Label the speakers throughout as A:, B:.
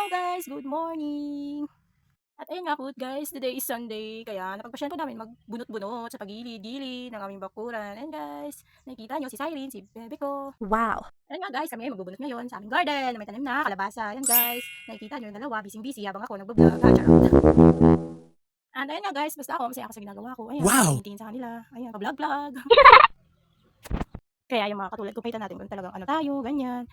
A: Guys, good morning! At ayun nga po guys, today is Sunday, kaya napagpasyan po namin magbunot-bunot sa pagilid-gilid ng aming bakuran. Ayan guys, nakikita nyo si Cyrene, si bebe ko.
B: Wow!
A: Ayan nga guys, kami ay magbubunot ngayon sa aming garden na may tanim na kalabasa. Ayan guys, nakikita nyo yung dalawa, busy-busy habang ako nagbablog. And ayan nga guys, basta ako, masaya ako sa ginagawa ko. Ayan,
B: Wow!
A: tingin-tingin sa kanila. Ayan, pa-vlog-vlog. Kaya yung mga katulad ko, kita natin kung talagang ano tayo, ganyan.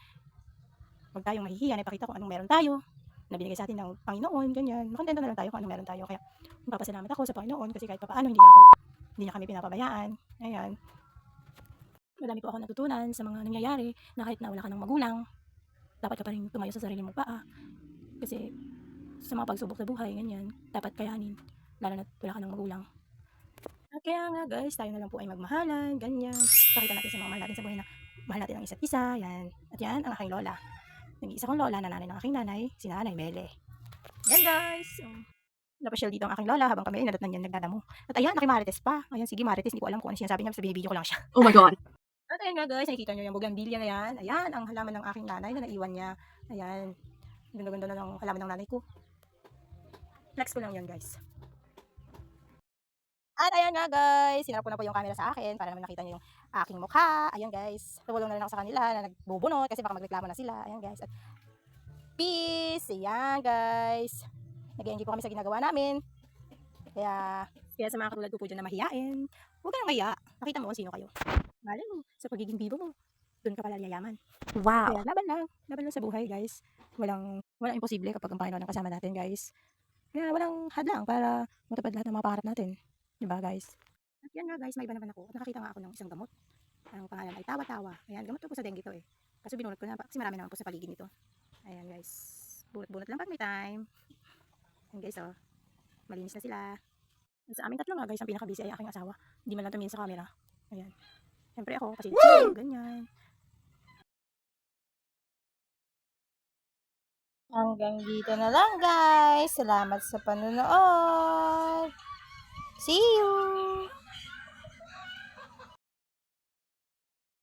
A: Huwag tayong mahihiya na ipakita kung anong meron tayo na binigay sa atin ng Panginoon, ganyan. Makontento na lang tayo kung anong meron tayo. Kaya magpapasalamat ako sa Panginoon kasi kahit papaano hindi niya kami pinapabayaan. Ayan. Madami po ako natutunan sa mga nangyayari na kahit na wala ka ng magulang, dapat ka pa rin tumayo sa sarili mong paa. Kasi sa mga pagsubok sa buhay, ganyan, dapat kayanin. Lalo na wala ka ng magulang. At kaya nga guys, tayo na lang po ay magmahalan, ganyan. Pakita natin sa mga mahal natin sa buhay na mahal natin ang isa't isa. Yan. At yan, ang aking lola. Nag-iisa kong lola na nanay ng aking nanay, si Nanay Mele. Yan guys. Napasyal dito ang aking lola habang kami ay nadatnan niyan nagdadamo. At ayan, nakimarites pa. Ayan, sige Marites, hindi ko alam kung ano sinasabi niya. Basta binibideo ko lang siya.
B: Oh my God!
A: At ayan nga guys, nakikita niyo yung bougainvillea na yan. Ayan, ang halaman ng aking nanay na naiwan niya. Ayan, ganda-ganda na ng halaman ng nanay ko. Flex ko lang yan guys. At ayan nga guys, sinarap ko na po yung camera sa akin para naman nakita niyo yung aking mukha. Ayan guys, tumulong na rin ako sa kanila na nagbubunot kasi baka magreklamo na sila. Ayan guys. At peace! Ayan guys. Nag-enjoy po kami sa ginagawa namin. Kaya sa mga katulad ko po dyan na mahiyain, huwag ka nang mahiya. Nakita mo kung sino kayo. Malay mo, sa pagiging bibo mo, doon ka pala yayaman. Kaya
B: Wow!
A: laban lang sa buhay guys. Walang imposible kapag ang Panginoon ang kasama natin guys. Kaya walang hadlang para matupad lahat ng mga pangarap natin. Diba guys? At yan nga guys, may iba naman ako. At nakakita nga ako ng isang gamot. Ang pangalan ay tawa-tawa. Ayan, gamot to po sa dengue to eh. Kasi binunot ko na kasi marami naman po sa paligid nito. Ayan guys, bunot-bunot lang pag may time. Ayan guys oh, malinis na sila. Sa aming tatlo nga guys, ang pinaka-busy ay aking asawa. Hindi man lang tumingin sa camera. Ayan. Siyempre ako, kasi ganyan. Hanggang dito na lang guys. Salamat sa panonood. See you!